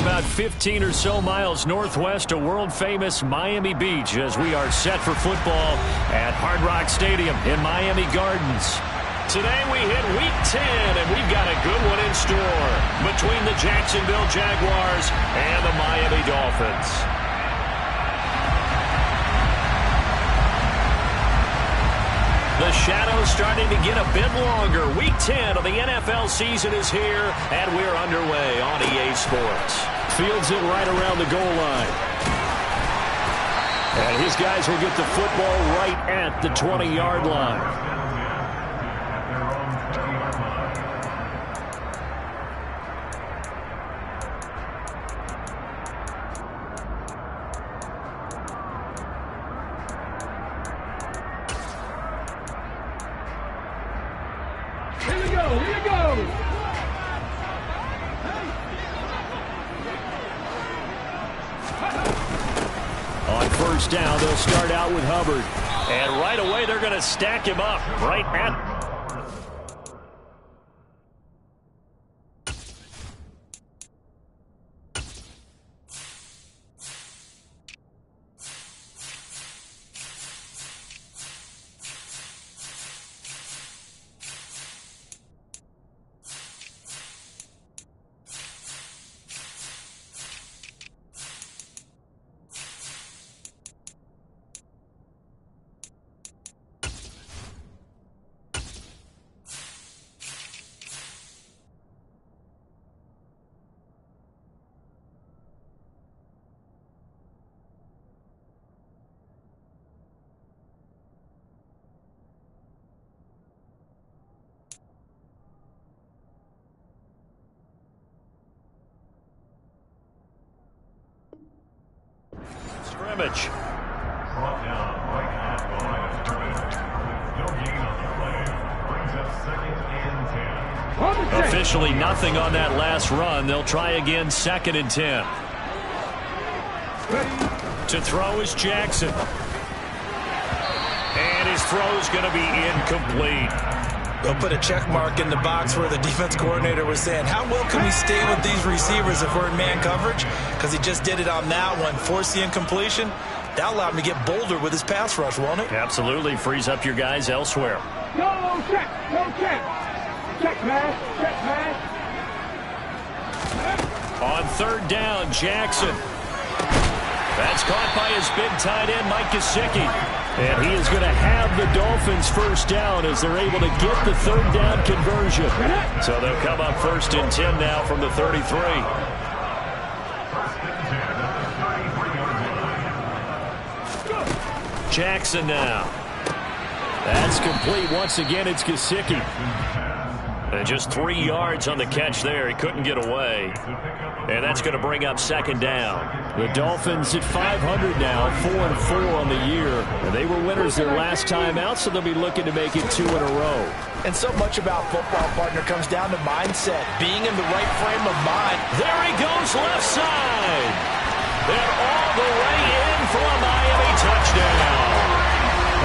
about 15 or so miles northwest of world-famous Miami Beach as we are set for football at Hard Rock Stadium in Miami Gardens. Today we hit Week 10, and we've got a good one in store between the Jacksonville Jaguars and the Miami Dolphins. The shadow's starting to get a bit longer. Week 10 of the NFL season is here, and we're underway on EA Sports. Fields it right around the goal line. And his guys will get the football right at the 20-yard line. First down, they'll start out with Hubbard. And right away, they're going to stack him up right at... scrimmage. Officially nothing on that last run. They'll try again, 2nd and 10. To throw is Jackson. And his throw's going to be incomplete. They'll put a check mark in the box where the defense coordinator was saying, how well can we stay with these receivers if we're in man coverage? Because he just did it on that one, forced the incompletion. That allowed him to get bolder with his pass rush, won't it? Absolutely. Frees up your guys elsewhere. No check. No check. Check, man. Check, man. On 3rd down, Jackson. That's caught by his big tight end, Mike Gesicki. And he is going to have the Dolphins first down as they're able to get the 3rd down conversion. So they'll come up 1st and 10 now from the 33. Jackson now. That's complete. Once again, it's Gesicki. And just 3 yards on the catch there. He couldn't get away. And that's going to bring up 2nd down. The Dolphins at 500 now, 4-4 on the year. And they were winners their last time out, so they'll be looking to make it 2 in a row. And so much about football, partner, comes down to mindset, being in the right frame of mind. There he goes, left side. They're all the way in for a Miami touchdown.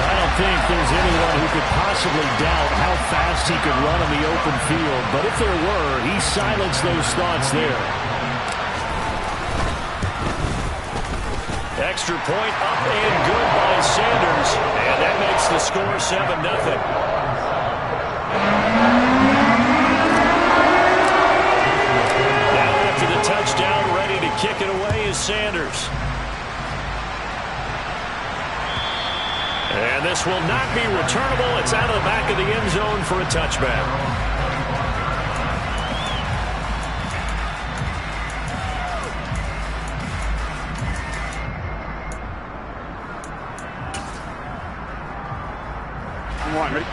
I don't think there's anyone who could possibly doubt how fast he could run on the open field. But if there were, he silenced those thoughts there. Extra point up and good by Sanders. And that makes the score 7-0. Now after the touchdown, ready to kick it away is Sanders. And this will not be returnable. It's out of the back of the end zone for a touchback. Ready?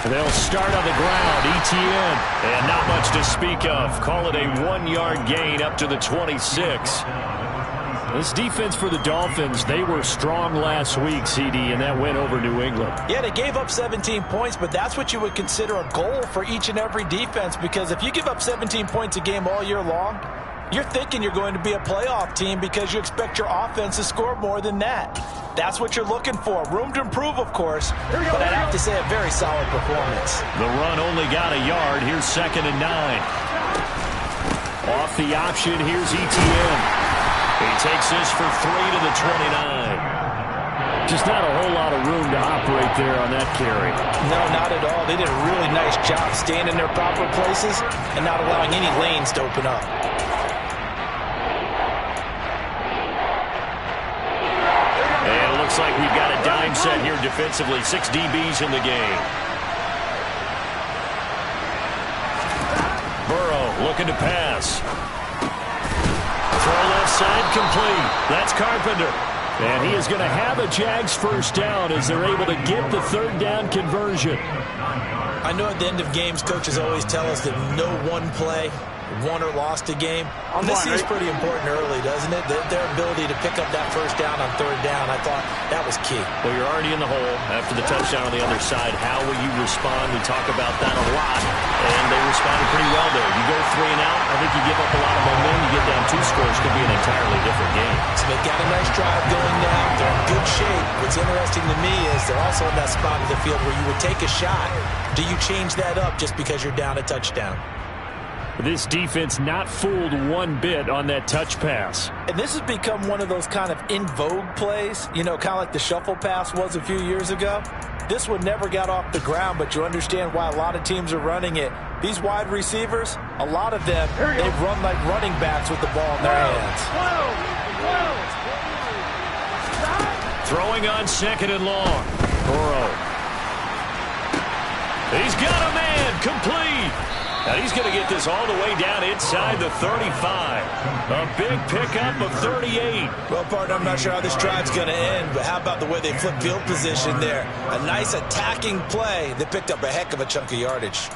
They'll start on the ground. ETN. And not much to speak of. Call it a 1-yard gain up to the 26. This defense for the Dolphins, they were strong last week, CD, and that went over New England. Yeah, they gave up 17 points, but that's what you would consider a goal for each and every defense, because if you give up 17 points a game all year long, You're thinking you're going to be a playoff team because you expect your offense to score more than that. That's what you're looking for. Room to improve, of course, but I'd have to say a very solid performance. The run only got a yard. Here's 2nd and 9. Off the option, here's Etienne. He takes this for 3 to the 29. Just not a whole lot of room to operate there on that carry. No, not at all. They did a really nice job staying in their proper places and not allowing any lanes to open up. And it looks like we've got a dime set here defensively. 6 DBs in the game. Burrow looking to pass. Throw left side complete. That's Carpenter. And he is going to have a Jags first down as they're able to get the 3rd down conversion. I know at the end of games, coaches always tell us that no one play won or lost a game. This seems pretty important early, doesn't it? Their ability to pick up that first down on 3rd down, I thought that was key. Well, you're already in the hole after the touchdown on the other side. How will you respond? We talk about that a lot, and they responded pretty well there. You go 3 and out, I think you give up a lot of momentum. You get down 2 scores, could be an entirely different game. So they've got a nice drive going now. They're in good shape. What's interesting to me is they're also in that spot of the field where you would take a shot. Do you change that up just because you're down a touchdown? This defense not fooled one bit on that touch pass. And this has become one of those kind of in vogue plays, you know, kind of like the shuffle pass was a few years ago. This one never got off the ground, but you understand why a lot of teams are running it. These wide receivers, a lot of them, they run like running backs with the ball in their hands. Throwing on 2nd and long. Burrow. He's got a man complete. And he's going to get this all the way down inside the 35. A big pickup of 38. Well, partner, I'm not sure how this drive's going to end, but how about the way they flip field position there? A nice attacking play that picked up a heck of a chunk of yardage.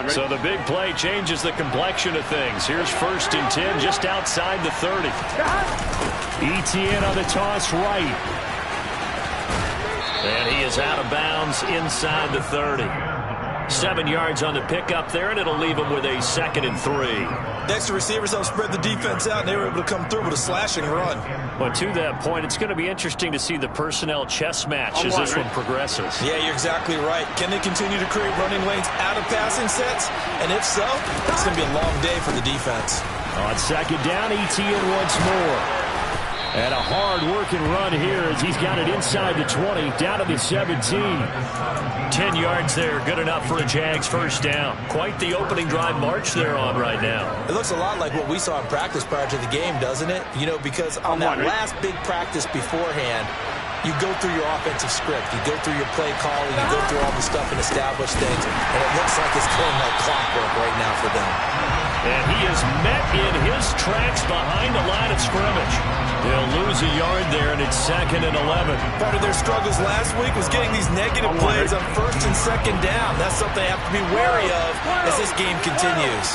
So the big play changes the complexion of things. Here's 1st and 10 just outside the 30. Etienne on the toss right. And he is out of bounds inside the 30. 7 yards on the pickup there, and it'll leave him with a 2nd and 3. Next, the receivers helped spread the defense out, and they were able to come through with a slashing run. Well, to that point, it's going to be interesting to see the personnel chess match as this one progresses. Yeah, you're exactly right. Can they continue to create running lanes out of passing sets? And if so, it's going to be a long day for the defense. On 2nd down, Etienne once more. And a hard-working run here as he's got it inside the 20, down to the 17. 10 yards there, good enough for a Jags first down. Quite the opening drive march they're on right now. It looks a lot like what we saw in practice prior to the game, doesn't it? You know, because on that last big practice beforehand, you go through your offensive script, you go through your play calling, you go through all the stuff and establish things, and it looks like it's going like clockwork right now for them. And he is met in his tracks behind the line of scrimmage. They'll lose a yard there, and it's 2nd and 11. Part of their struggles last week was getting these negative plays on 1st and 2nd down. That's something they have to be wary of as this game continues.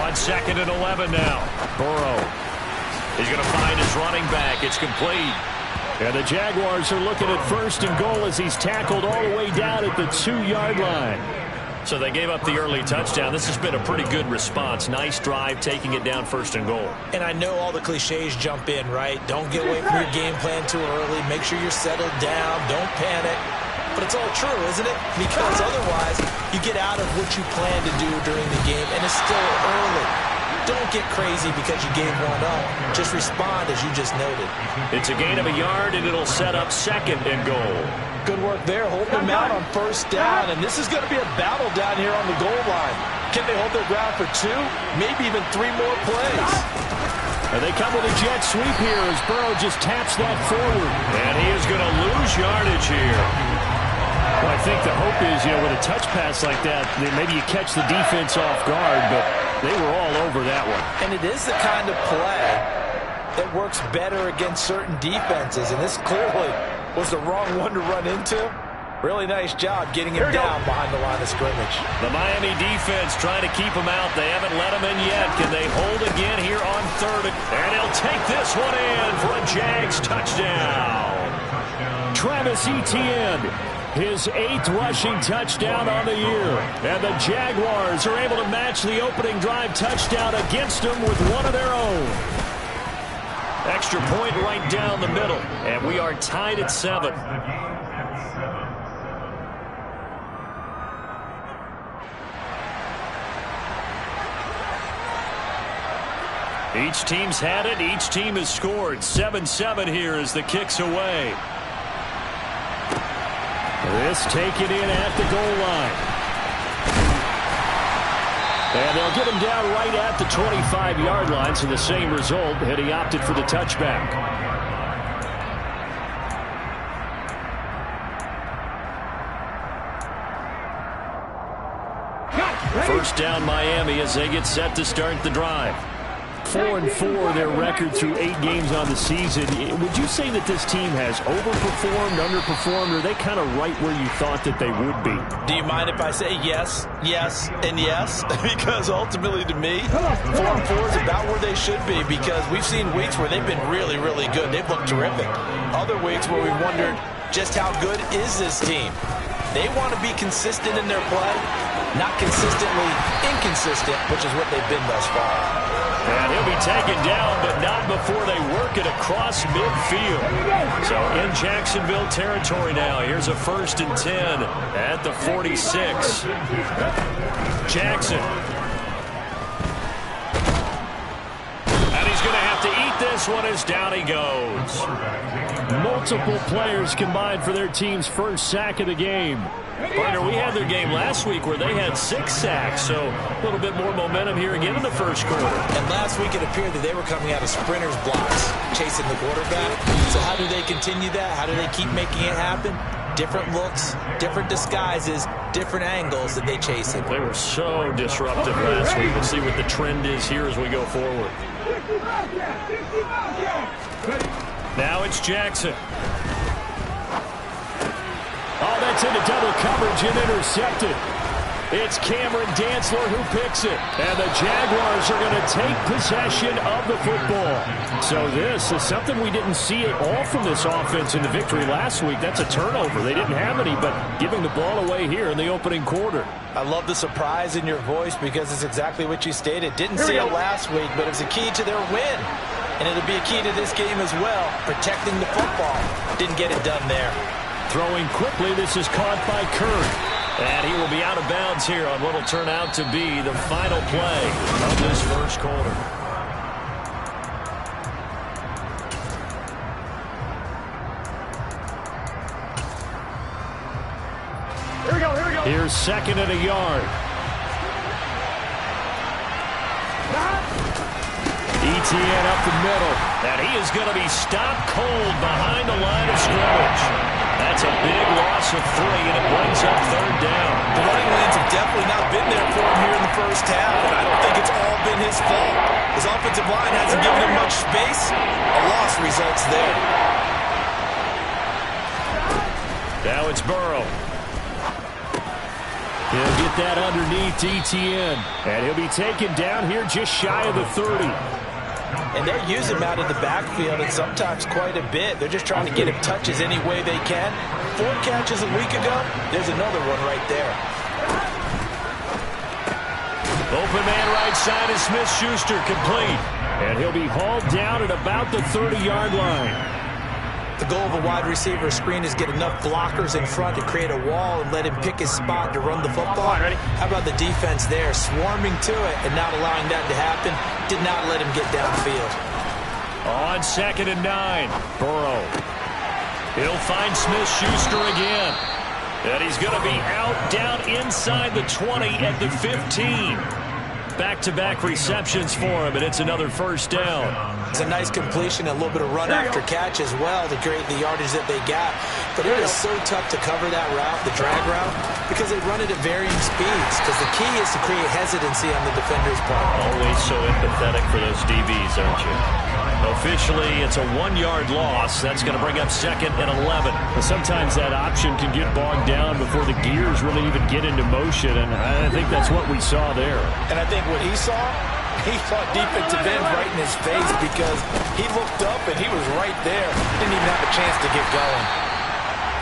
On 2nd and 11 now. Burrow. He's going to find his running back. It's complete. And the Jaguars are looking at 1st and goal as he's tackled all the way down at the 2-yard line. So they gave up the early touchdown. This has been a pretty good response. Nice drive, taking it down 1st and goal. And I know all the cliches jump in, right? Don't get away from your game plan too early. Make sure you're settled down. Don't panic. But it's all true, isn't it? Because otherwise, you get out of what you plan to do during the game, and it's still early. Don't get crazy because you gave one up. Just respond as you just noted. It's a gain of a yard, and it'll set up 2nd and goal. Good work there. Hold them out on 1st down, and this is going to be a battle down here on the goal line. Can they hold their ground for 2, maybe even 3 more plays? And they come with a jet sweep here as Burrow just taps that forward. And he is going to lose yardage here. Well, I think the hope is, you know, with a touch pass like that, maybe you catch the defense off guard, but they were all over that one. And it is the kind of play that works better against certain defenses, and this clearly was the wrong one to run into. Really nice job getting him down behind the line of scrimmage. The Miami defense trying to keep him out. They haven't let him in yet. Can they hold again here on 3rd? And he'll take this one in for a Jags touchdown. Travis Etienne, his 8th rushing touchdown on the year. And the Jaguars are able to match the opening drive touchdown against them with one of their own. Extra point right down the middle, and we are tied at 7. Each team's had it. Each team has scored. 7-7 here as the kick's away. This taken in at the goal line. And they'll get him down right at the 25-yard line, so the same result, and he opted for the touchback. First down Miami as they get set to start the drive. 4-4 their record through 8 games on the season. Would you say that this team has overperformed, underperformed, or are they kind of right where you thought that they would be? Do you mind if I say yes, yes, and yes? Because ultimately to me, 4-4 is about where they should be, because we've seen weeks where they've been really, really good. They've looked terrific. Other weeks where we've wondered just how good is this team. They want to be consistent in their play, not consistently inconsistent, which is what they've been thus far. And he'll be taken down, but not before they work it across midfield. So in Jacksonville territory now. Here's a 1st and 10 at the 46. Jackson. And he's going to have to eat this one as down he goes. Multiple players combined for their team's first sack of the game. Partner, we had their game last week where they had 6 sacks, so a little bit more momentum here again in the first quarter. And last week it appeared that they were coming out of sprinters blocks, chasing the quarterback. So how do they continue that? How do they keep making it happen? Different looks, different disguises, different angles that they chase it. They were so disruptive last week. We'll see what the trend is here as we go forward. Now it's Jackson. Oh, that's into double coverage and intercepted. It's Cameron Dantzler who picks it. And the Jaguars are going to take possession of the football. So this is something we didn't see at all from this offense in the victory last week. That's a turnover. They didn't have any, but giving the ball away here in the opening quarter. I love the surprise in your voice because it's exactly what you stated. Didn't see it last week, but it was a key to their win. And it'll be a key to this game as well, protecting the football. Didn't get it done there. Throwing quickly, this is caught by Kirk. And he will be out of bounds here on what will turn out to be the final play of this first quarter. Here we go, here we go. Here's 2nd and a yard. Etienne up the middle. And he is going to be stopped cold behind the line of scrimmage. That's a big loss of 3, and it brings up 3rd down. The running lanes have definitely not been there for him here in the first half, and I don't think it's all been his fault. His offensive line hasn't given him much space. A loss results there. Now it's Burrow. He'll get that underneath Etienne. And he'll be taken down here just shy of the 30. And they're using him out of the backfield, and sometimes quite a bit. They're just trying to get him touches any way they can. 4 catches a week ago. There's another one right there. Open man right side is Smith-Schuster, complete. And he'll be hauled down at about the 30-yard line. The goal of a wide receiver screen is get enough blockers in front to create a wall and let him pick his spot to run the football. How about the defense there, swarming to it and not allowing that to happen? Did not let him get downfield. On 2nd and 9, Burrow. He'll find Smith-Schuster again. And he's going to be out down inside the 20 at the 15. Back-to-back receptions for him, and it's another 1st down. It's a nice completion, a little bit of run after catch as well to create the yardage that they got. But it is so tough to cover that route, the drag route, because they run it at varying speeds. Because the key is to create hesitancy on the defender's part. Always so empathetic for those DBs, aren't you? Officially, it's a 1-yard loss. That's going to bring up 2nd and 11. Sometimes that option can get bogged down before the gears really even get into motion, and I think that's what we saw there. And I think what he saw defensive end right in his face because he looked up and he was right there. Didn't even have a chance to get going.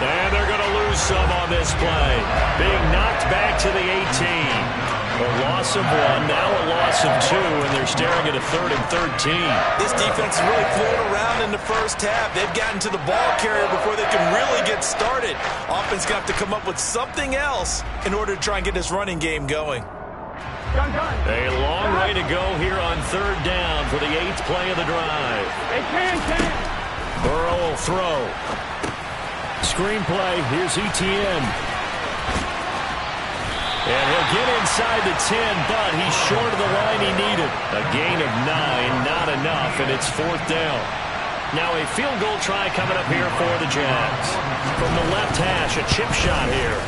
And they're going to lose some on this play. Being knocked back to the 18. A loss of 1, now a loss of 2, and they're staring at a 3rd and 13. This defense is really floating around in the first half. They've gotten to the ball carrier before they can really get started. Offense got to come up with something else in order to try and get this running game going. A long way to go here on 3rd down for the 8th play of the drive. Burrow will throw. Screenplay, here's Etienne. And he'll get inside the 10, but he's short of the line he needed. A gain of 9, not enough, and it's 4th down. Now a field goal try coming up here for the Jags. From the left hash, a chip shot here.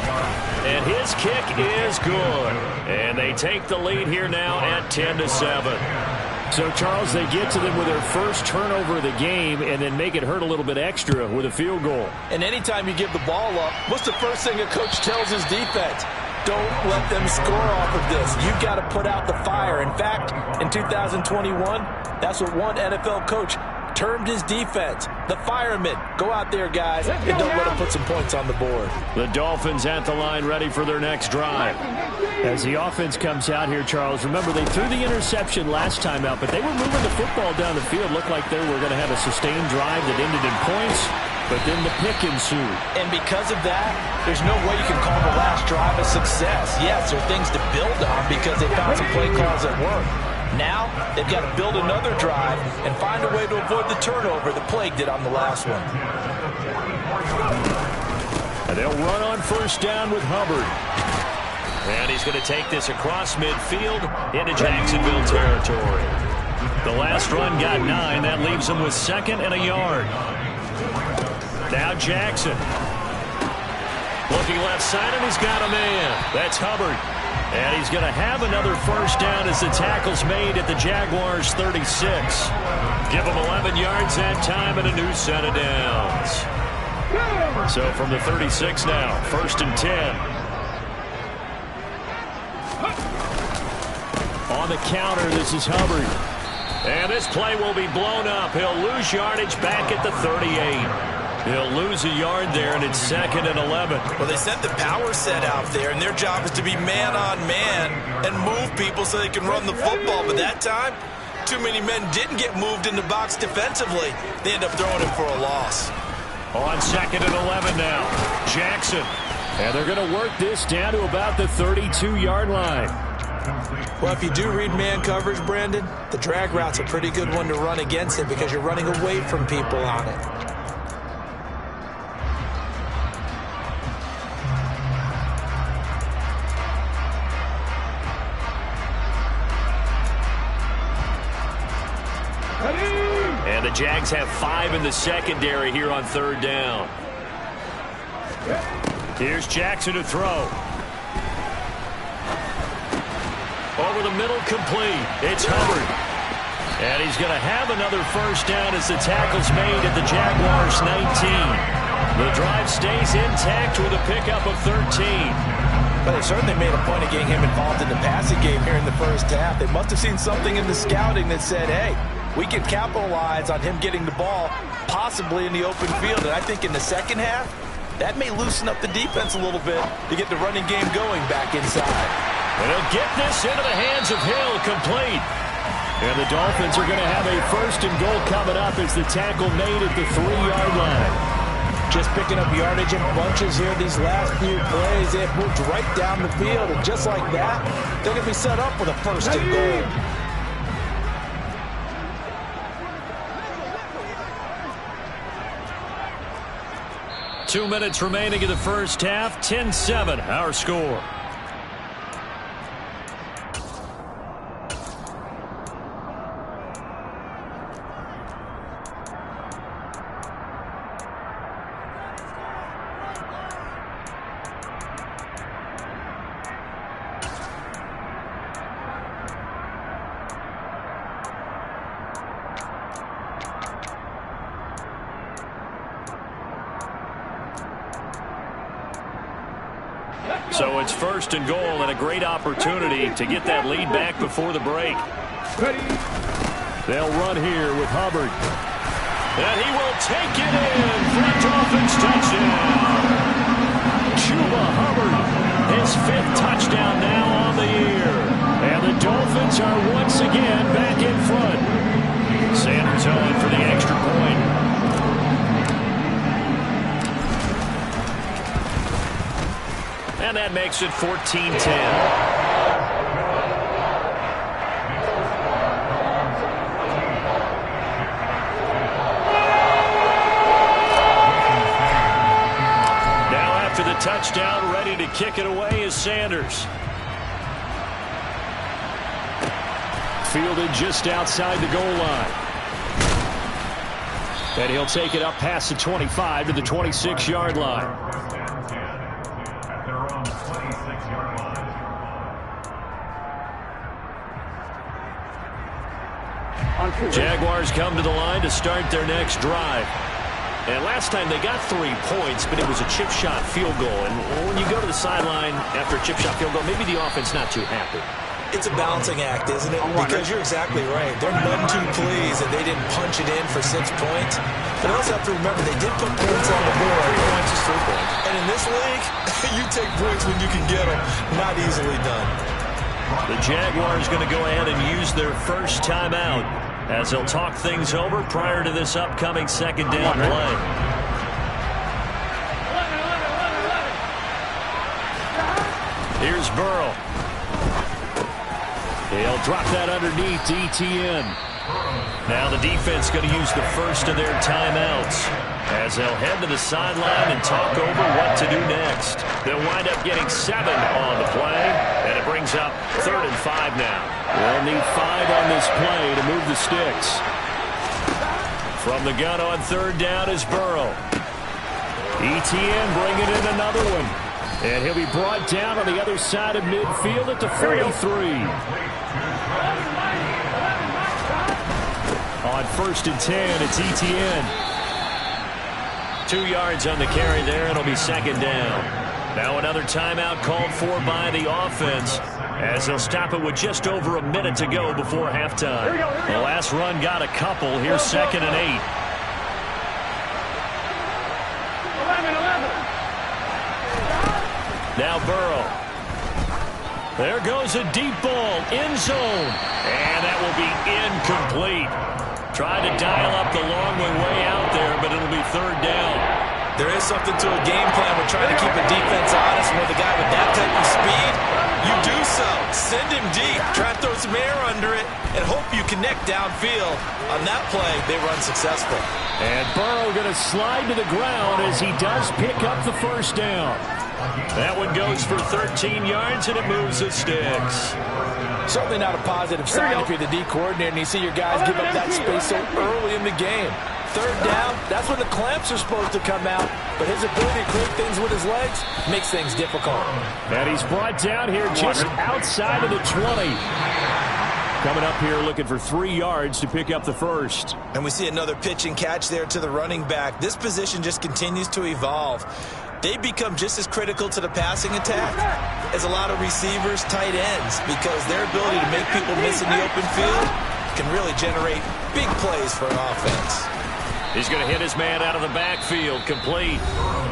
And his kick is good. And they take the lead here now at 10-7. So, Charles, they get to them with their first turnover of the game and then make it hurt a little bit extra with a field goal. And anytime you give the ball up, what's the first thing a coach tells his defense? Don't let them score off of this. You've got to put out the fire. In fact, in 2021, that's what one NFL coach termed his defense. The firemen. Go out there, guys, and don't let them put some points on the board. The Dolphins at the line ready for their next drive. As the offense comes out here, Charles, remember they threw the interception last time out, but they were moving the football down the field. Looked like they were going to have a sustained drive that ended in points. But then the pick ensued. And because of that, there's no way you can call the last drive a success. Yes, there are things to build on because they found some play calls that work. Now, they've got to build another drive and find a way to avoid the turnover that plagued it on the last one. And they'll run on 1st down with Hubbard. And he's going to take this across midfield into Jacksonville territory. The last run got 9. That leaves him with 2nd and a yard. Now Jackson. Looking left side, and he's got a man. That's Hubbard. And he's going to have another 1st down as the tackle's made at the Jaguars' 36. Give him 11 yards that time and a new set of downs. So from the 36 now, 1st and 10. On the counter, this is Hubbard. And this play will be blown up. He'll lose yardage back at the 38. He'll lose a yard there, and it's 2nd and 11. Well, they sent the power set out there, and their job is to be man-on-man and move people so they can run the football. But that time, too many men didn't get moved in the box defensively. They end up throwing it for a loss. On 2nd and 11 now, Jackson. And they're going to work this down to about the 32-yard line. Well, if you do read man coverage, Brandon, the drag route's a pretty good one to run against it because you're running away from people on it. And the Jags have 5 in the secondary here on 3rd down. Here's Jackson to throw. Over the middle, complete. It's Hubbard. And he's going to have another 1st down as the tackle's made at the Jaguars' 19. The drive stays intact with a pickup of 13. But they certainly made a point of getting him involved in the passing game here in the first half. They must have seen something in the scouting that said, hey, we can capitalize on him getting the ball possibly in the open field. And I think in the second half, that may loosen up the defense a little bit to get the running game going back inside. And he'll get this into the hands of Hill, complete. And the Dolphins are going to have a 1st and goal coming up as the tackle made at the 3-yard line. Just picking up yardage in bunches here these last few plays. They have moved right down the field, and just like that, they're going to be set up with a 1st and goal. 2 minutes remaining in the first half. 10-7, our score. So it's 1st and goal and a great opportunity to get that lead back before the break. They'll run here with Hubbard. And he will take it in for a Dolphins touchdown. Chuba Hubbard, his 5th touchdown now on the year. And the Dolphins are once again back in front. Sanders on for the extra point. And that makes it 14-10. Touchdown, ready to kick it away is Sanders. Fielded just outside the goal line. And he'll take it up past the 25 to the 26-yard line. Jaguars come to the line to start their next drive. And last time they got 3 points, but it was a chip shot field goal. And when you go to the sideline after a chip shot field goal, maybe the offense not too happy. It's a balancing act, isn't it? Because you're exactly right. They're none too pleased that they didn't punch it in for 6 points. But also have to remember, they did put points on the board. 3 points is 3 points. And in this league, you take points when you can get them. Not easily done. The Jaguars going to go ahead and use their first timeout as they'll talk things over prior to this upcoming 2nd down play. Here's Burrow. He'll drop that underneath to ETN. Now the defense going to use the first of their timeouts as they'll head to the sideline and talk over what to do next. They'll wind up getting 7 on the play, and it brings up 3rd and 5 now. They'll need 5 on this play to move the sticks. From the gun on 3rd down is Burrow. ETN bringing in another one. And he'll be brought down on the other side of midfield at the 43. On 1st and 10, it's ETN. 2 yards on the carry there, and it'll be 2nd down. Now another timeout called for by the offense as they'll stop it with just over a minute to go before halftime. The last run got a couple. Here's 2nd and 8. 11. Now Burrow. There goes a deep ball, end zone. And that will be incomplete. Tried to dial up the long way out there, but it'll be 3rd down. There is something to a game plan with trying to keep a defense honest. With a guy with that type of speed, you do so. Send him deep. Try to throw some air under it and hope you connect downfield. On that play, they run successful. And Burrow going to slide to the ground as he does pick up the 1st down. That one goes for 13 yards, and it moves the sticks. Certainly not a positive sign if you're the D coordinator and you see your guys give up that space so early in the game. 3rd down, that's when the clamps are supposed to come out. But his ability to create things with his legs makes things difficult. And he's brought down here just outside of the 20. Coming up here looking for 3 yards to pick up the 1st. And we see another pitch and catch there to the running back. This position just continues to evolve. They become just as critical to the passing attack as a lot of receivers, tight ends, because their ability to make people miss in the open field can really generate big plays for an offense. He's going to hit his man out of the backfield, complete.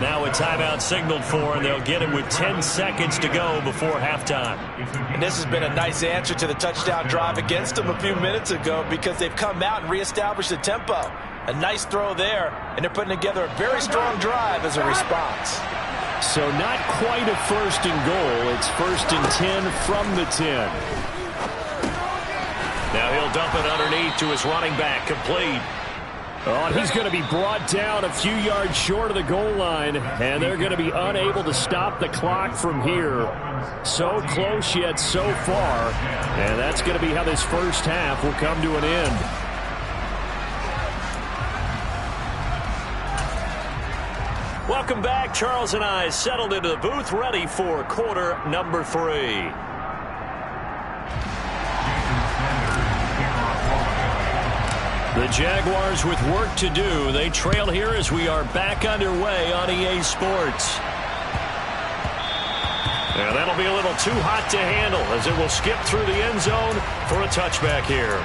Now a timeout signaled for, and they'll get it with 10 seconds to go before halftime. And this has been a nice answer to the touchdown drive against them a few minutes ago because they've come out and reestablished the tempo. A nice throw there, and they're putting together a very strong drive as a response. So not quite a 1st and goal. It's 1st and 10 from the 10. Now he'll dump it underneath to his running back, complete. Oh, and he's going to be brought down a few yards short of the goal line, and they're going to be unable to stop the clock from here. So close yet so far, and that's going to be how this 1st half will come to an end. Welcome back. Charles and I settled into the booth, ready for quarter number 3. The Jaguars with work to do. They trail here as we are back underway on EA Sports. And that'll be a little too hot to handle as it will skip through the end zone for a touchback here.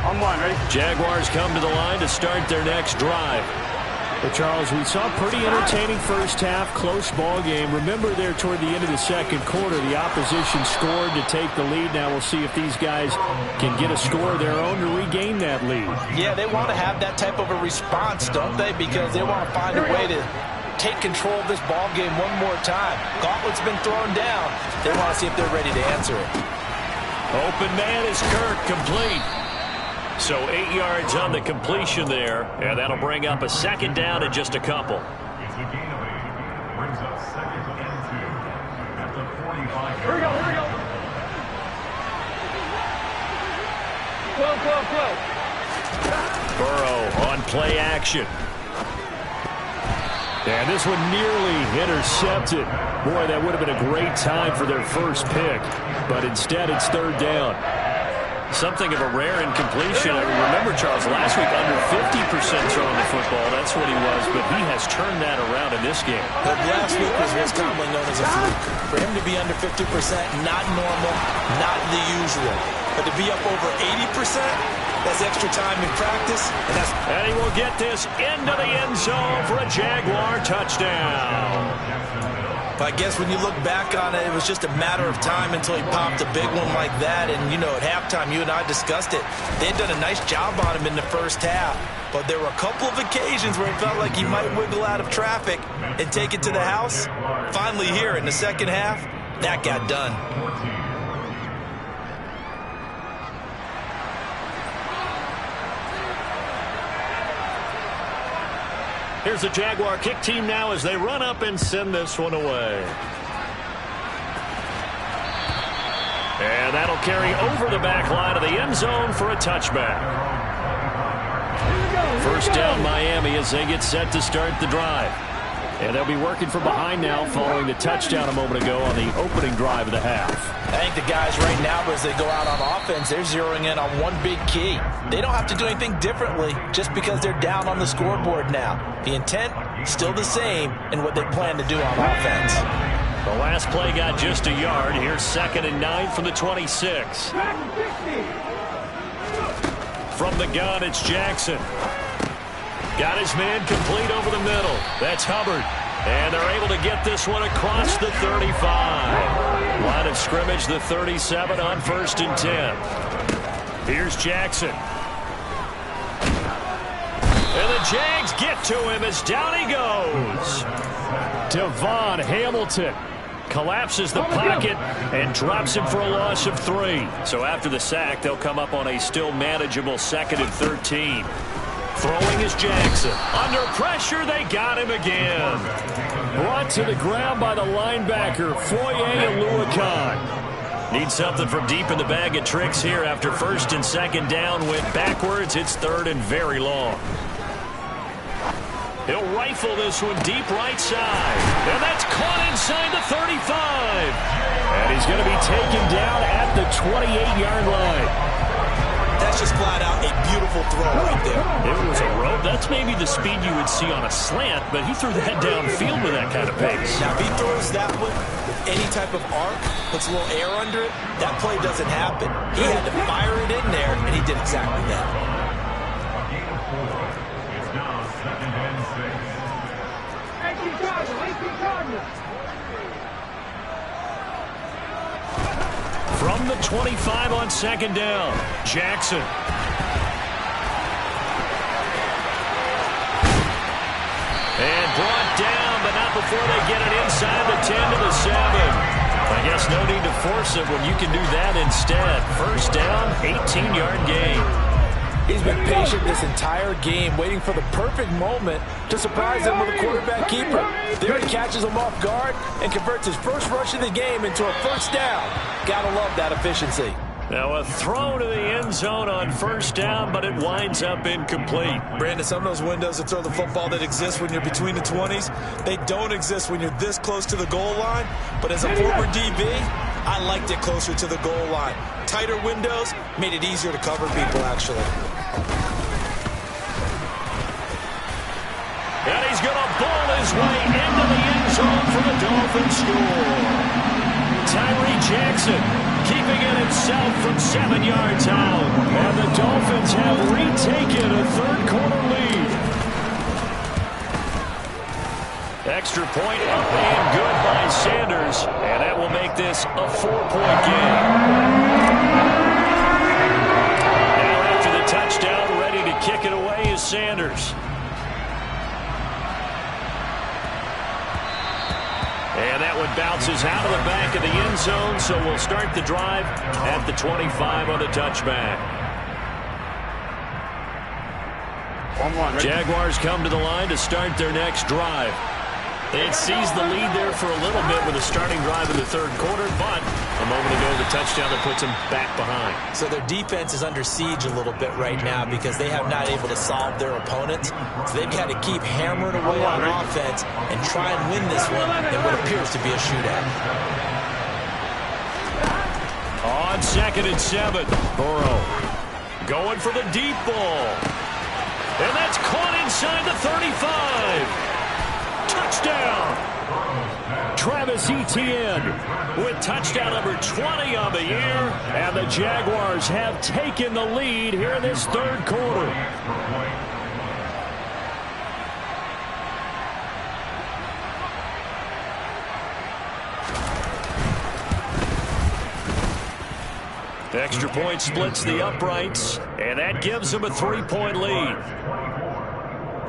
On one, ready? Jaguars come to the line to start their next drive. But Charles, we saw a pretty entertaining first half, close ball game. Remember there toward the end of the second quarter, the opposition scored to take the lead. Now we'll see if these guys can get a score of their own to regain that lead. Yeah, they want to have that type of a response, don't they? Because they want to find a way to take control of this ball game one more time. Gauntlet's been thrown down. They want to see if they're ready to answer it. Open man is Kirk, complete. So 8 yards on the completion there, and that'll bring up a second down in just a couple. It's a gain of 8. Brings up second and 2 at the 45. Here we go, here we go. 12. Burrow on play action. And this one nearly intercepted. Boy, that would have been a great time for their first pick. But instead, it's third down. Something of a rare incompletion. I remember, Charles, last week under 50% throwing the football. That's what he was, but he has turned that around in this game. But last week was what's commonly known as a fluke. For him to be under 50%, not normal, not the usual. But to be up over 80%, that's extra time in practice. And he will get this into the end zone for a Jaguar touchdown. I guess when you look back on it, it was just a matter of time until he popped a big one like that. And, you know, at halftime, you and I discussed it. They had done a nice job on him in the first half. But there were a couple of occasions where it felt like he might wiggle out of traffic and take it to the house. Finally here in the second half, that got done. Here's the Jaguar kick team now as they run up and send this one away. And that'll carry over the back line of the end zone for a touchback. First down Miami as they get set to start the drive. And they'll be working from behind now following the touchdown a moment ago on the opening drive of the half. I think the guys right now, as they go out on offense, they're zeroing in on one big key. They don't have to do anything differently just because they're down on the scoreboard now. The intent, still the same in what they plan to do on offense. The last play got just a yard. Here's 2nd and 9 from the 26. From the gun, it's Jackson. Got his man complete over the middle. That's Hubbard. And they're able to get this one across the 35. Line of scrimmage, the 37 on 1st and 10. Here's Jackson. And the Jags get to him as down he goes. Devon Hamilton collapses the pocket and drops him for a loss of 3. So after the sack, they'll come up on a still manageable 2nd and 13. Throwing is Jackson. Under pressure, they got him again. Brought to the ground by the linebacker, Foye Oluokun. Need something from deep in the bag of tricks here after 1st and 2nd down. Went backwards. It's 3rd and very long. He'll rifle this one deep right side. And that's caught inside the 35. And he's going to be taken down at the 28-yard line. That's just flat out a beautiful throw right there. It was a rope. That's maybe the speed you would see on a slant, but he threw that downfield with that kind of pace. Now, if he throws that one with any type of arc, puts a little air under it, that play doesn't happen. He had to fire it in there, and he did exactly that. It's now 2nd and 6. 18 Cardinals. From the 25 on 2nd down, Jackson. And brought down, but not before they get it inside the 10 to the 7. I guess no need to force it when you can do that instead. First down, 18-yard gain. He's been patient this entire game, waiting for the perfect moment to surprise them with a quarterback keeper. There he catches him off guard and converts his first rush of the game into a first down. Gotta love that efficiency. Now a throw to the end zone on 1st down, but it winds up incomplete. Brandon, some of those windows to throw the football that exist when you're between the 20s, they don't exist when you're this close to the goal line. But as a former DB, I liked it closer to the goal line. Tighter windows made it easier to cover people, actually. And he's going to ball his his way into the end zone for the Dolphins score. Tyree Jackson keeping it himself from 7 yards out. And the Dolphins have retaken a third-quarter lead. Extra point up and good by Sanders. And that will make this a 4-point game. Now after the touchdown, ready to kick it away is Sanders. And that one bounces out of the back of the end zone, so we'll start the drive at the 25 on the touchback. Jaguars come to the line to start their next drive. They had seized the lead there for a little bit with a starting drive in the third quarter, but a moment ago the touchdown that puts them back behind. So their defense is under siege a little bit right now because they have not able to solve their opponents. So they've got to keep hammering away on offense and try and win this one in what appears to be a shootout. On 2nd and 7, Burrow going for the deep ball. And that's caught inside the 35. Touchdown! Travis Etienne with touchdown number 20 on the year. And the Jaguars have taken the lead here in this third quarter. The extra point splits the uprights, and that gives them a 3-point lead.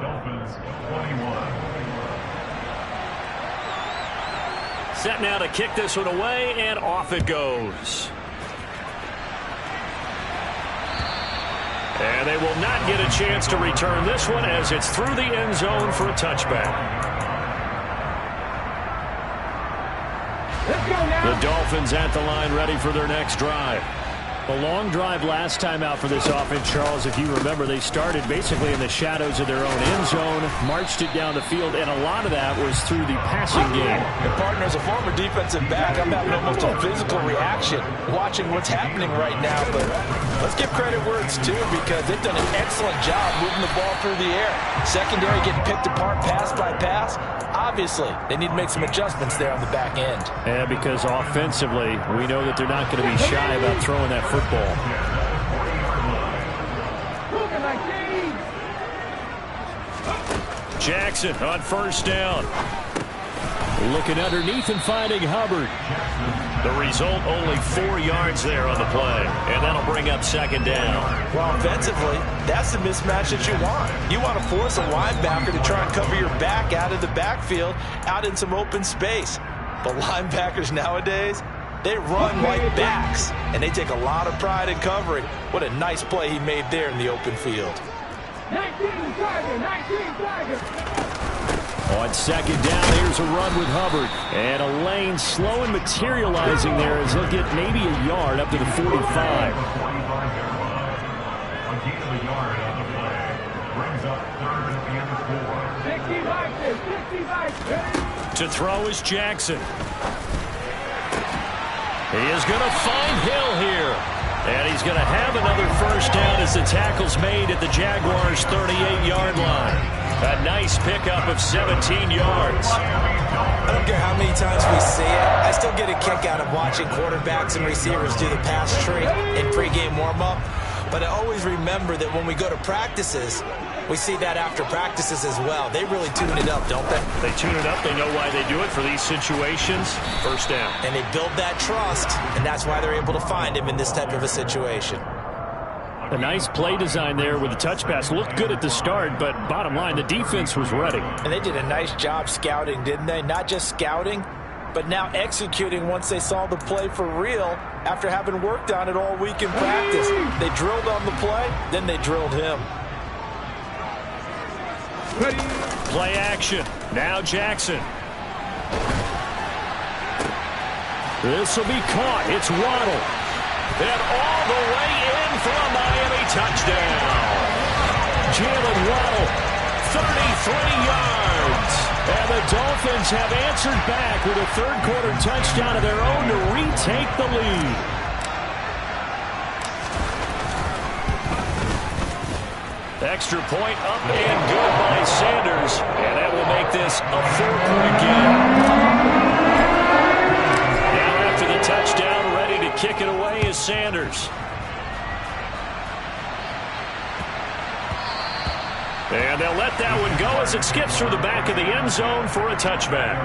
Dolphins 21. Set now to kick this one away, and off it goes. And they will not get a chance to return this one as it's through the end zone for a touchback. Let's go now. The Dolphins at the line ready for their next drive. A long drive last time out for this offense, Charles. If you remember, they started basically in the shadows of their own end zone, marched it down the field, and a lot of that was through the passing game. And partner, as a former defensive back, I'm having almost a physical reaction watching what's happening right now. But let's give credit where it's due because they've done an excellent job moving the ball through the air. Secondary getting picked apart pass by pass. Obviously, they need to make some adjustments there on the back end. Yeah, because offensively, we know that they're not going to be shy about throwing that football. Jackson on first down. Looking underneath and finding Hubbard. The result, only 4 yards there on the play, and that'll bring up 2nd down. Well, offensively, that's the mismatch that you want. You want to force a linebacker to try and cover your back out of the backfield, out in some open space. But linebackers nowadays, they run like backs, and they take a lot of pride in covering. What a nice play he made there in the open field. 19 Tiger. On 2nd down, here's a run with Hubbard. And a lane slow and materializing there as he'll get maybe a yard up to the 45. A gain of a yard on the play. Brings up 3rd and 4. 65. To throw is Jackson. He is going to find Hill here. And he's going to have another first down as the tackle's made at the Jaguars' 38-yard line. A nice pickup of 17 yards. I don't care how many times we see it. I still get a kick out of watching quarterbacks and receivers do the pass tree in pregame warm-up. But I always remember that when we go to practices, we see that after practices as well. They really tune it up, don't they? They tune it up. They know why they do it for these situations. First down. And they build that trust, and that's why they're able to find him in this type of a situation. A nice play design there with the touch pass. Looked good at the start, but bottom line, the defense was ready. And they did a nice job scouting, didn't they? Not just scouting, but now executing once they saw the play for real after having worked on it all week in practice. They drilled on the play, then they drilled him. Play action. Now Jackson. This will be caught. It's Waddle. And all the way in for a Miami touchdown. Jalen Waddle, 33 yards. And the Dolphins have answered back with a third-quarter touchdown of their own to retake the lead. Extra point up and good by Sanders. And that will make this a 4-point game. Now after the touchdown, ready to kick it away is Sanders. And they'll let that one go as it skips through the back of the end zone for a touchback.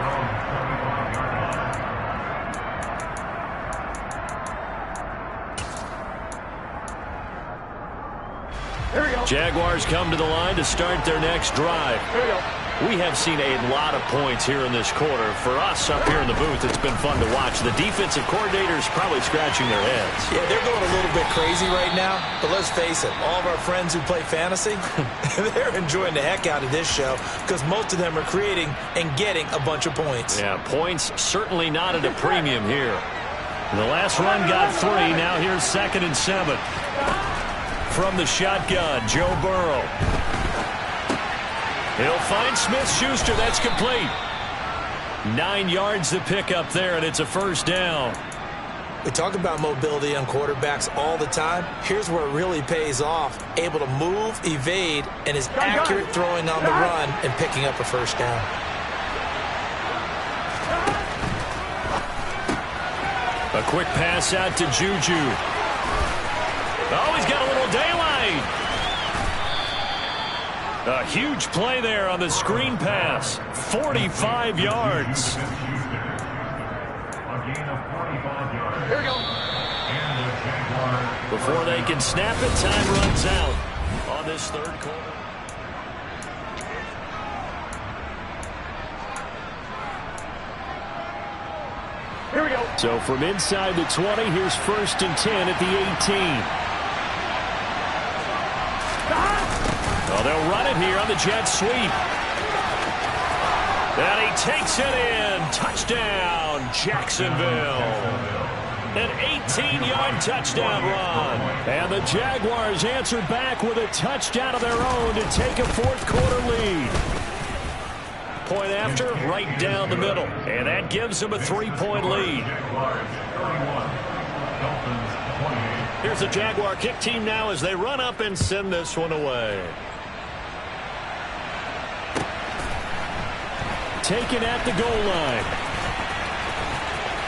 Jaguars come to the line to start their next drive. We have seen a lot of points here in this quarter. For us up here in the booth, it's been fun to watch. The defensive coordinators probably scratching their heads. Yeah, they're going a little bit crazy right now. But let's face it, all of our friends who play fantasy, they're enjoying the heck out of this show because most of them are creating and getting a bunch of points. Yeah, points certainly not at a premium here. The last run got 3. Now here's 2nd and 7. From the shotgun, Joe Burrow. He'll find Smith-Schuster. That's complete. 9 yards to pick up there, and it's a first down. We talk about mobility on quarterbacks all the time. Here's where it really pays off. Able to move, evade, and is accurate throwing on the run and picking up a first down. A quick pass out to Juju. Oh, he's got a little daylight. A huge play there on the screen pass. 45 yards. A gain of 45 yards. Here we go. And the Jaguars. Before they can snap it, time runs out on this third quarter. Here we go. So from inside the 20, here's 1st and 10 at the 18. Oh, they'll run it here on the jet sweep. And he takes it in. Touchdown, Jacksonville. An 18-yard touchdown run. And the Jaguars answer back with a touchdown of their own to take a 4th quarter lead. Point after, right down the middle. And that gives them a 3-point lead. Jaguars 31. Dolphins 28. Here's the Jaguar kick team now as they run up and send this one away. Taken at the goal line.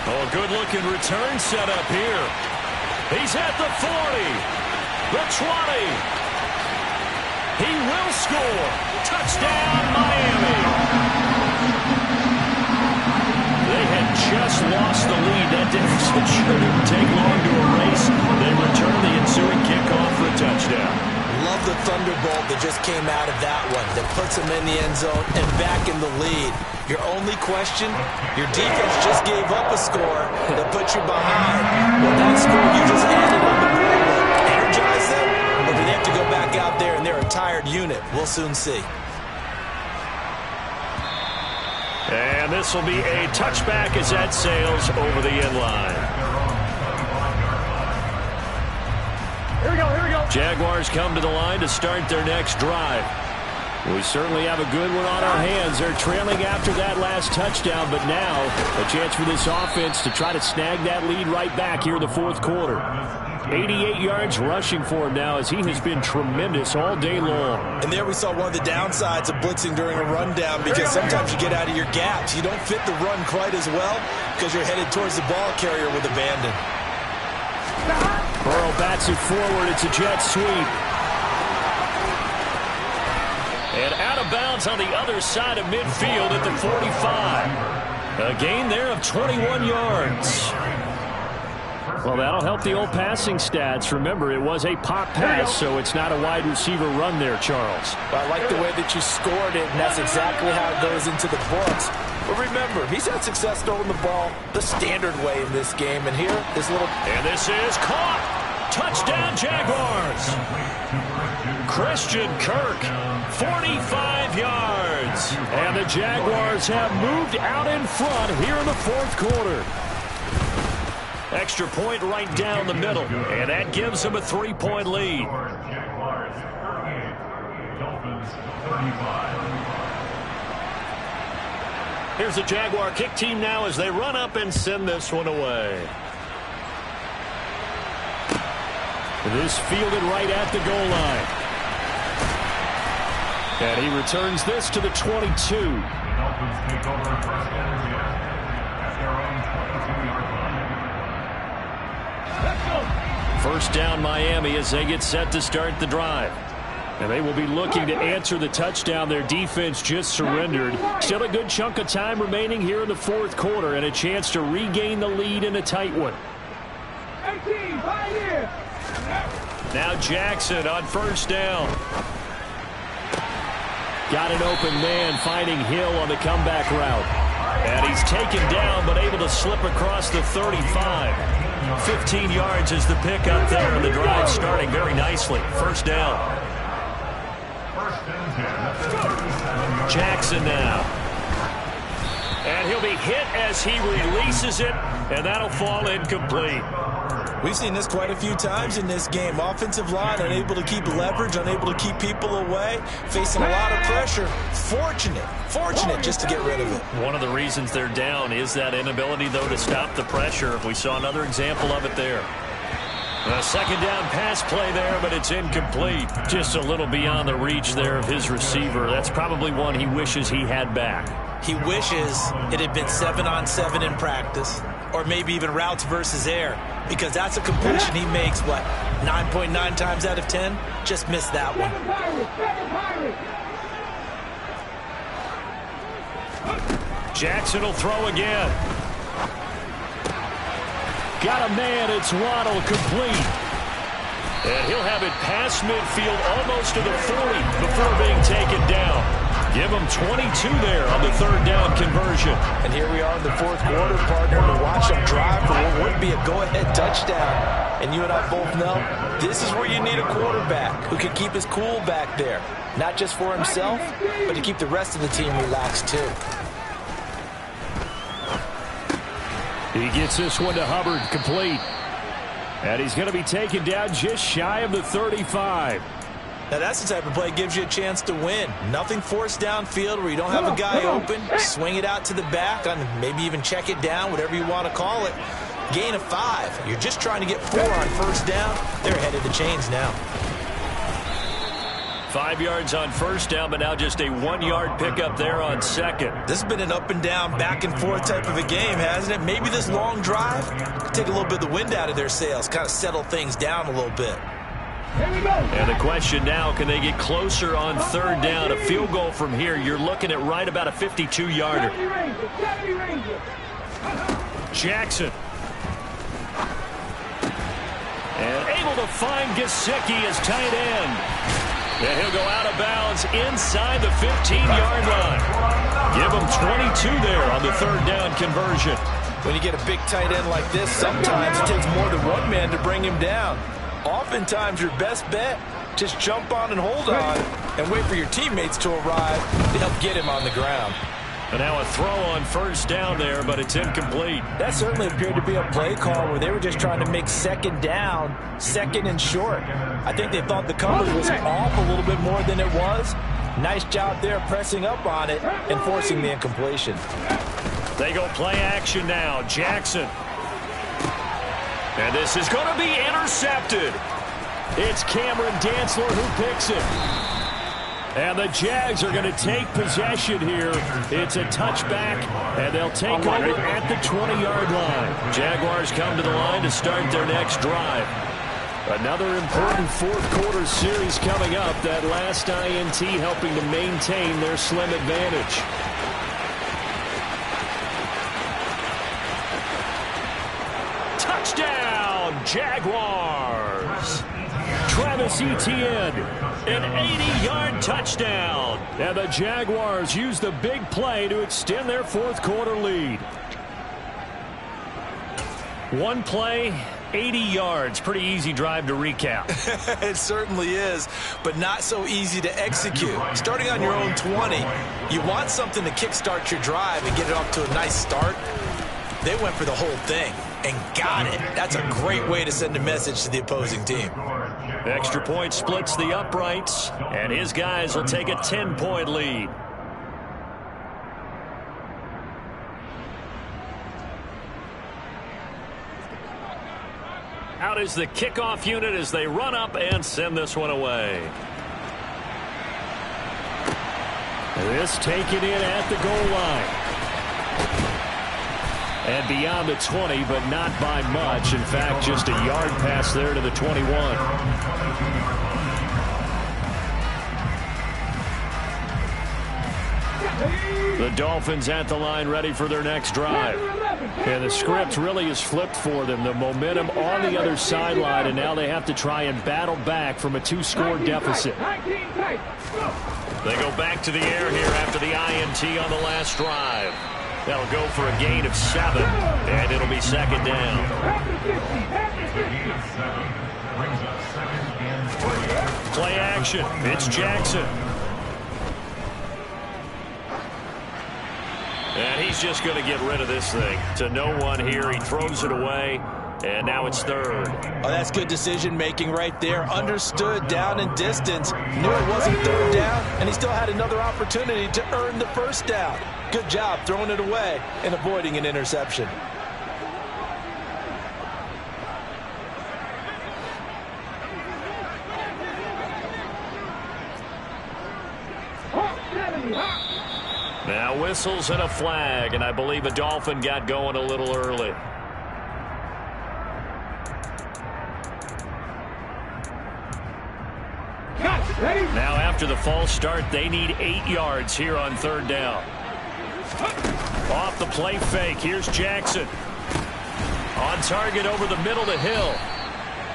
Oh, good-looking return set up here. He's at the 40, the 20. He will score. Touchdown, Miami. They had just lost the lead. That shouldn't take long to erase. They return the ensuing kickoff for a touchdown. Love the thunderbolt that just came out of that one that puts them in the end zone and back in the lead. Your only question, your defense just gave up a score that put you behind. Well, that score you just added on the board will energize them, or do they have to go back out there and they're a tired unit? We'll soon see. And this will be a touchback as that sails over the end line. Here we go. Here we go. Jaguars come to the line to start their next drive. We certainly have a good one on our hands. They're trailing after that last touchdown, but now a chance for this offense to try to snag that lead right back here in the 4th quarter. 88 yards rushing for him now as he has been tremendous all day long. And there we saw one of the downsides of blitzing during a rundown because sometimes you get out of your gaps. You don't fit the run quite as well because you're headed towards the ball carrier with abandon. Burrow bats it forward. It's a jet sweep. And out of bounds on the other side of midfield at the 45. A gain there of 21 yards. Well, that'll help the old passing stats. Remember, it was a pop pass, so it's not a wide receiver run there, Charles. I like the way that you scored it, and that's exactly how it goes into the books. But remember, he's had success throwing the ball the standard way in this game. And here, this little... And this is caught. Touchdown, Jaguars. Christian Kirk, 45 yards. And the Jaguars have moved out in front here in the 4th quarter. Extra point right down the middle. And that gives them a 3-point lead. Jaguars 38. Dolphins 35. Here's the Jaguar kick team now as they run up and send this one away. This fielded right at the goal line. And he returns this to the 22. The Dolphins take over first and 10 at their own 22-yard line. First down Miami as they get set to start the drive. And they will be looking to answer the touchdown their defense just surrendered. Still a good chunk of time remaining here in the fourth quarter and a chance to regain the lead in a tight one. 18, right here. Now Jackson on first down. Got an open man finding Hill on the comeback route. And he's taken down but able to slip across the 35. 15 yards is the pickup there, and the drive starting very nicely. First down. Jackson now. And he'll be hit as he releases it, and that'll fall incomplete. We've seen this quite a few times in this game. Offensive line unable to keep leverage, unable to keep people away, facing a lot of pressure. Fortunate just to get rid of it. One of the reasons they're down is that inability, though, to stop the pressure. We saw another example of it there. A second down pass play there, but it's incomplete. Just a little beyond the reach there of his receiver. That's probably one he wishes he had back. He wishes it had been 7-on-7 in practice, or maybe even routes versus air, because that's a completion he makes, what, 9.9 times out of 10? Just missed that one. Jackson will throw again. Got a man, it's Waddle, complete. And he'll have it past midfield almost to the 40 before being taken down. Give him 22 there on the third down conversion. And here we are in the fourth quarter, partner, to watch them drive for what would be a go-ahead touchdown. And you and I both know this is where you need a quarterback who can keep his cool back there. Not just for himself, but to keep the rest of the team relaxed too. He gets this one to Hubbard, complete. And he's going to be taken down just shy of the 35. Now that's the type of play that gives you a chance to win. Nothing forced downfield where you don't have a guy open. Swing it out to the back, on maybe even check it down, whatever you want to call it. Gain of 5. You're just trying to get 4 on first down. They're ahead of the chains now. 5 yards on first down, but now just a 1-yard pickup there on second. This has been an up and down, back and forth type of a game, hasn't it? Maybe this long drive could take a little bit of the wind out of their sails, kind of settle things down a little bit. And the question now, can they get closer on third down? A field goal from here, you're looking at right about a 52-yarder. Jackson. And able to find Gesicki as tight end. And he'll go out of bounds inside the 15-yard line. Give him 22 there on the third down conversion. When you get a big tight end like this, sometimes it takes more than one man to bring him down. Oftentimes, your best bet, just jump on and hold on and wait for your teammates to arrive to help get him on the ground. And now a throw on first down there, but it's incomplete. That certainly appeared to be a play call where they were just trying to make second down, second and short. I think they thought the coverage was off a little bit more than it was. Nice job there pressing up on it and forcing the incompletion. They go play action now. Jackson. And this is going to be intercepted. It's Cameron Dantzler who picks it. And the Jags are going to take possession here. It's a touchback, and they'll take over at the 20-yard line. Jaguars come to the line to start their next drive. Another important fourth quarter series coming up. That last INT helping to maintain their slim advantage. Touchdown, Jaguars! Travis Etienne, an 80-yard touchdown. And the Jaguars use the big play to extend their fourth quarter lead. One play, 80 yards. Pretty easy drive to recap. It certainly is, but not so easy to execute. Starting on your own 20, you want something to kickstart your drive and get it off to a nice start. They went for the whole thing and got it. That's a great way to send a message to the opposing team. Extra point splits the uprights, and his guys will take a 10-point lead. Out is the kickoff unit as they run up and send this one away. This taken in at the goal line. And beyond the 20, but not by much. In fact, just a yard pass there to the 21. The Dolphins at the line ready for their next drive. And the script really is flipped for them. The momentum on the other sideline, and now they have to try and battle back from a 2-score deficit. They go back to the air here after the INT on the last drive. That'll go for a gain of 7, and it'll be second down. Play action. It's Jackson. And he's just going to get rid of this thing. To no one here. He throws it away. And now it's third. Oh, that's good decision-making right there. Understood down and distance. Knew it wasn't third down, and he still had another opportunity to earn the first down. Good job throwing it away and avoiding an interception. Now whistles and a flag, and I believe a Dolphin got going a little early. Now after the false start, they need 8 yards here on third down. Off the play fake, here's Jackson. On target over the middle to Hill.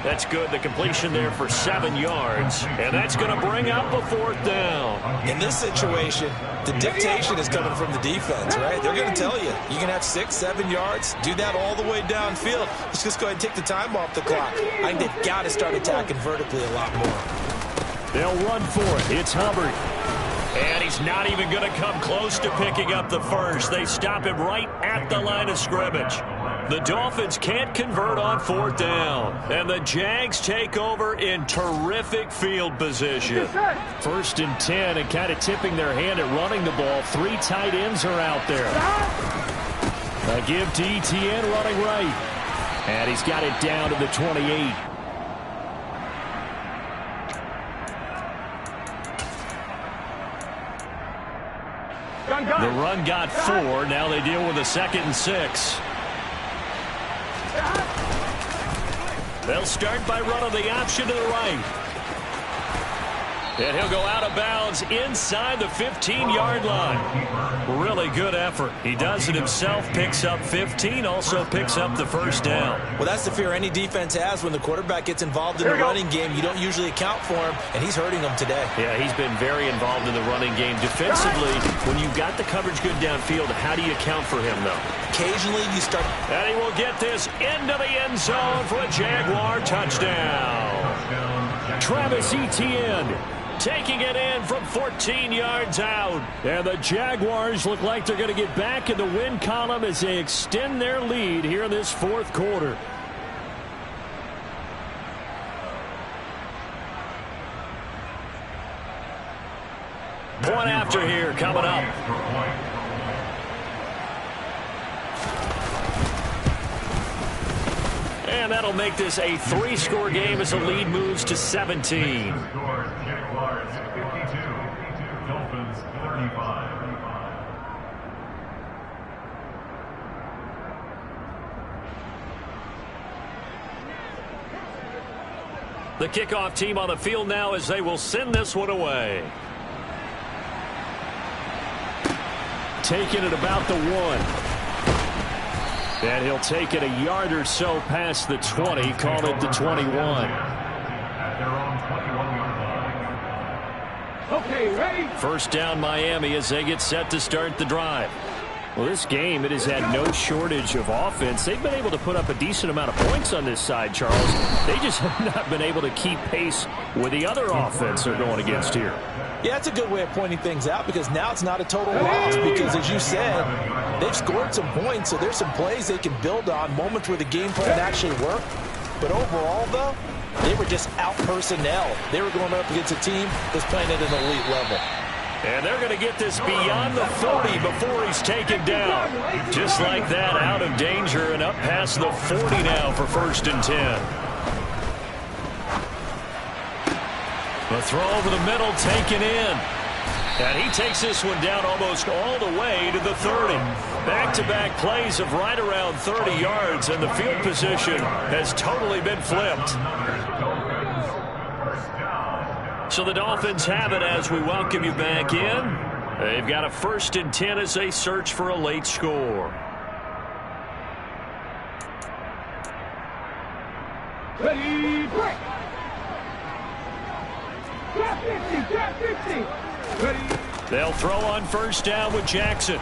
That's good. The completion there for 7 yards. And that's going to bring up a fourth down. In this situation, the dictation is coming from the defense, right? They're going to tell you, you can have 6, 7 yards. Do that all the way downfield. Let's just go ahead and take the time off the clock. I think they've got to start attacking vertically a lot more. They'll run for it. It's Hubbard. And he's not even going to come close to picking up the first. They stop him right at the line of scrimmage. The Dolphins can't convert on fourth down. And the Jags take over in terrific field position. First and 10, and kind of tipping their hand at running the ball. 3 tight ends are out there. A give to ETN running right. And he's got it down to the 28. The run got 4. Now they deal with a 2nd and 6. They'll start by running the option to the right. And he'll go out of bounds inside the 15-yard line. Really good effort. He does it himself, picks up 15, also picks up the first down. Well, that's the fear any defense has when the quarterback gets involved in the running game. You don't usually account for him, and he's hurting them today. Yeah, he's been very involved in the running game. Defensively, when you've got the coverage good downfield, how do you account for him, though? Occasionally, you start. And he will get this into the end zone for a Jaguar touchdown. Travis Etienne taking it in from 14 yards out. And the Jaguars look like they're going to get back in the win column as they extend their lead here in this fourth quarter. Point after here coming up. And that'll make this a 3-score game as the lead moves to 17. Jaguars 52, Dolphins 35. The kickoff team on the field now as they will send this one away. Taking it about the 1. And he'll take it a yard or so past the 20, call it the 21. At their own 21-yard line. Okay, ready? First down Miami as they get set to start the drive. Well, this game, it has had no shortage of offense. They've been able to put up a decent amount of points on this side, Charles. They just have not been able to keep pace with the other offense they're going against here. Yeah, it's a good way of pointing things out because now it's not a total loss because, as you said, they've scored some points, so there's some plays they can build on, moments where the game plan actually worked. But overall, though, they were just out personnel. They were going up against a team that's playing at an elite level. And they're going to get this beyond the 40 before he's taken down. Just like that, out of danger and up past the 40 now for first and 10. The throw over the middle taken in. And he takes this one down almost all the way to the 30. Back-to-back plays of right around 30 yards, and the field position has totally been flipped. So the Dolphins have it as we welcome you back in. They've got a 1st and 10 as they search for a late score. Ready, break. Gap 50, gap 50. Ready. They'll throw on 1st down with Jackson.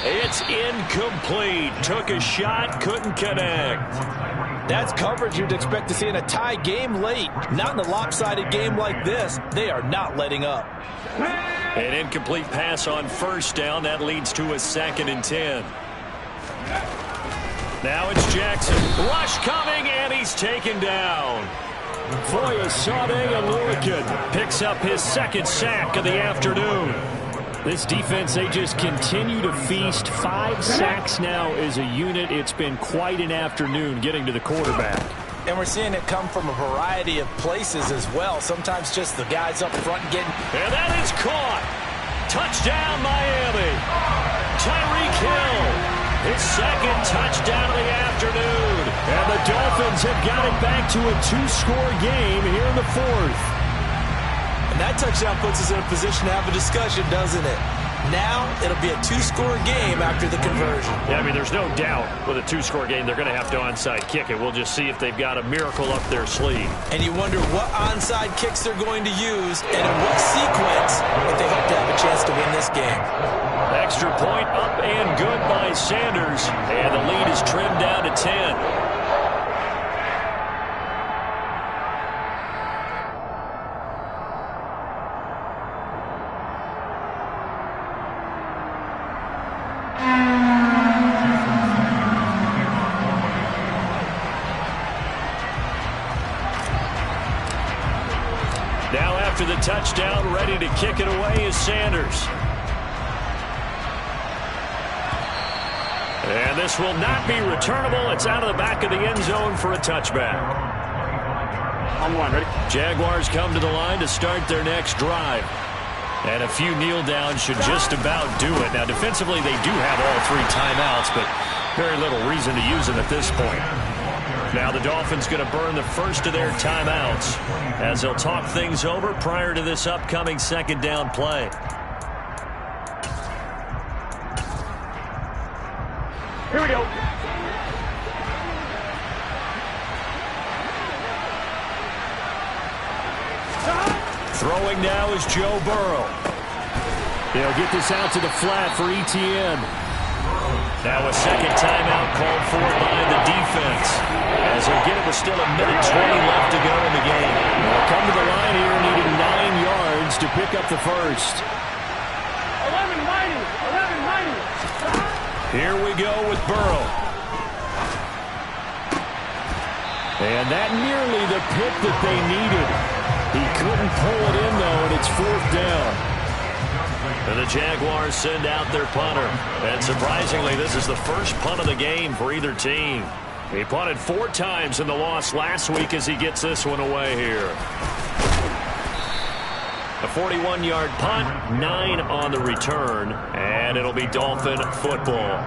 It's incomplete. Took a shot, couldn't connect. That's coverage you'd expect to see in a tie game late. Not in a lopsided game like this. They are not letting up. An incomplete pass on 1st down. That leads to a 2nd and 10. Now it's Jackson. Rush coming, and he's taken down. Foyesade Aluakin picks up his 2nd sack of the afternoon. This defense, they just continue to feast. 5 sacks now as a unit. It's been quite an afternoon getting to the quarterback. And we're seeing it come from a variety of places as well. Sometimes just the guys up front getting... And that is caught. Touchdown, Miami. Tyreek Hill. His 2nd touchdown of the afternoon. And the Dolphins have got it back to a 2-score game here in the 4th. And that touchdown puts us in a position to have a discussion, doesn't it? Now it'll be a 2-score game after the conversion. Yeah, I mean, there's no doubt with a 2-score game they're going to have to onside kick it. We'll just see if they've got a miracle up their sleeve. And you wonder what onside kicks they're going to use and in what sequence if they hope to have a chance to win this game. Extra point up and good by Sanders. And the lead is trimmed down to 10. Now after the touchdown, ready to kick it away is Sanders. And this will not be returnable. It's out of the back of the end zone for a touchback. On one, ready? Jaguars come to the line to start their next drive. And a few kneel downs should just about do it. Now, defensively, they do have all 3 timeouts, but very little reason to use them at this point. Now the Dolphins going to burn the first of their timeouts as they'll talk things over prior to this upcoming 2nd down play. Here we go. Throwing now is Joe Burrow. They'll get this out to the flat for ETN. Now a 2nd timeout called for by the defense. As again, it was still a minute 20 left to go in the game. They'll come to the line here needing 9 yards to pick up the first. 11 mighty. Here we go with Burrow. And that nearly the pick that they needed. He couldn't pull it in, though, and it's 4th down. And the Jaguars send out their punter. And surprisingly, this is the first punt of the game for either team. He punted 4 times in the loss last week as he gets this one away here. A 41-yard punt, 9 on the return, and it'll be Dolphin football.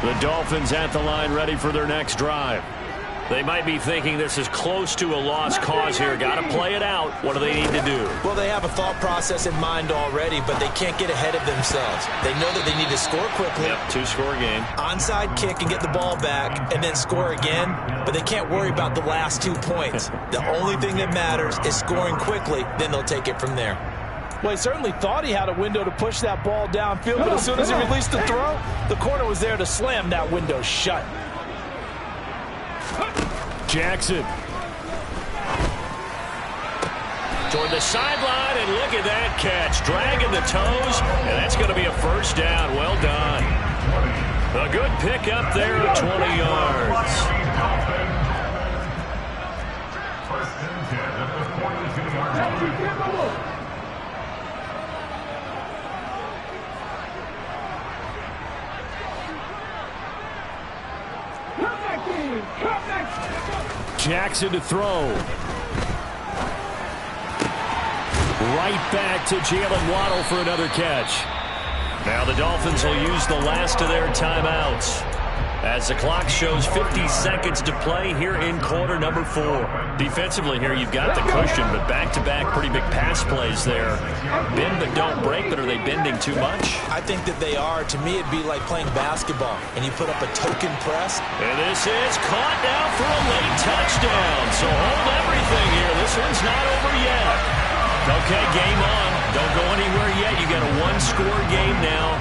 The Dolphins at the line ready for their next drive. They might be thinking this is close to a lost cause here. Got to play it out. What do they need to do? Well, they have a thought process in mind already, but they can't get ahead of themselves. They know that they need to score quickly. Yep, 2-score game. Onside kick and get the ball back and then score again, but they can't worry about the last 2 points. The only thing that matters is scoring quickly, then they'll take it from there. Well, he certainly thought he had a window to push that ball downfield, but as soon as he released the throw, the corner was there to slam that window shut. Jackson. Toward the sideline, and look at that catch. Dragging the toes, and that's going to be a first down. Well done. A good pick up there at 20 yards. First and 10 at the 42-yard line. Jackson to throw. Right back to Jalen Waddle for another catch. Now the Dolphins will use the last of their timeouts as the clock shows 50 seconds to play here in quarter number 4. Defensively here, you've got the cushion, but back-to-back pretty big pass plays there. Bend but don't break, but are they bending too much? I think that they are. To me, it'd be like playing basketball, and you put up a token press. And this is caught now for a late touchdown. So hold everything here. This one's not over yet. Okay, game on. Don't go anywhere yet. You got a one-score game now.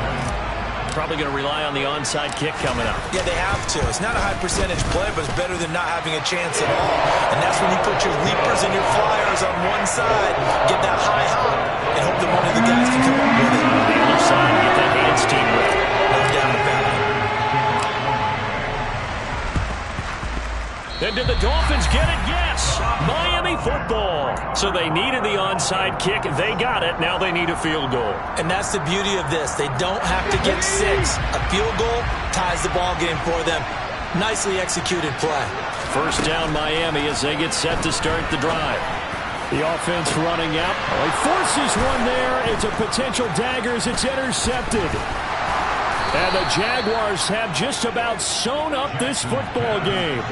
Probably going to rely on the onside kick coming up. Yeah, they have to. It's not a high percentage play, but it's better than not having a chance at all. And that's when you put your leapers and your flyers on one side, get that high hop, and hope that one of the guys can come up with it. On the other side, get that hands team ready. No doubt about it. And did the Dolphins get it? Yes! Miami football. So they needed the onside kick. They got it. Now they need a field goal. And that's the beauty of this. They don't have to get 6. A field goal ties the ball game for them. Nicely executed play. First down Miami as they get set to start the drive. The offense running out. He forces one there. It's a potential dagger as it's intercepted. And the Jaguars have just about sewn up this football game.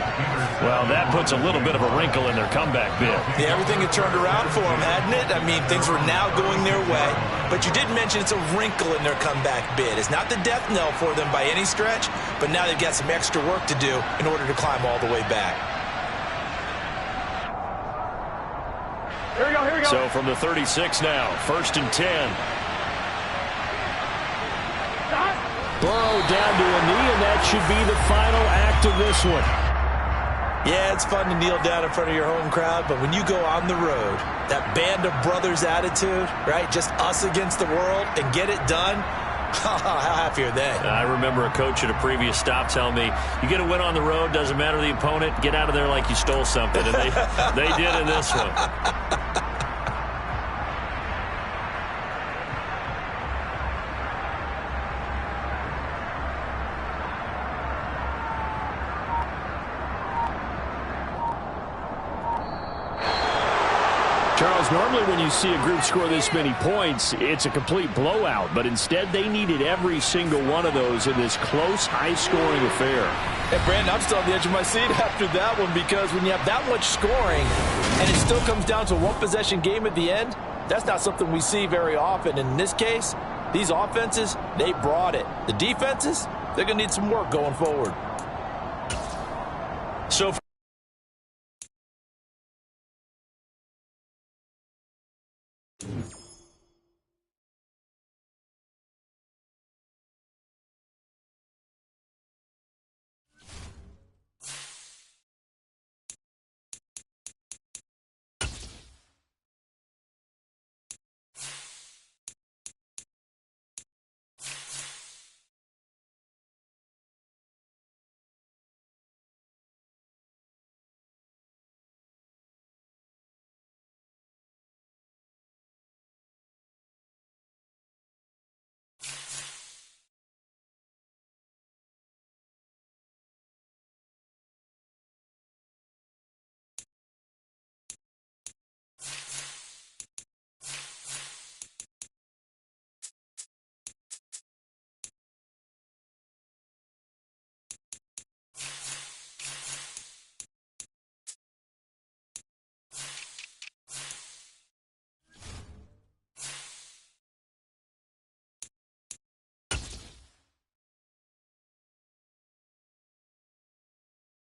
Well, that puts a little bit of a wrinkle in their comeback bid. Yeah, everything had turned around for them, hadn't it? I mean, things were now going their way. But you did mention it's a wrinkle in their comeback bid. It's not the death knell for them by any stretch, but now they've got some extra work to do in order to climb all the way back. Here we go, here we go. So from the 36 now, 1st and 10. Burrow down to a knee, and that should be the final act of this one. Yeah, it's fun to kneel down in front of your home crowd, but when you go on the road, that band of brothers attitude, right, just us against the world, and get it done, how happy are they? I remember a coach at a previous stop telling me, you get a win on the road, doesn't matter the opponent, get out of there like you stole something, and they did in this one. Charles, normally when you see a group score this many points, it's a complete blowout. But instead, they needed every single one of those in this close, high-scoring affair. And, Brandon, I'm still on the edge of my seat after that one because when you have that much scoring and it still comes down to a one-possession game at the end, that's not something we see very often. And in this case, these offenses, they brought it. The defenses, they're going to need some work going forward. So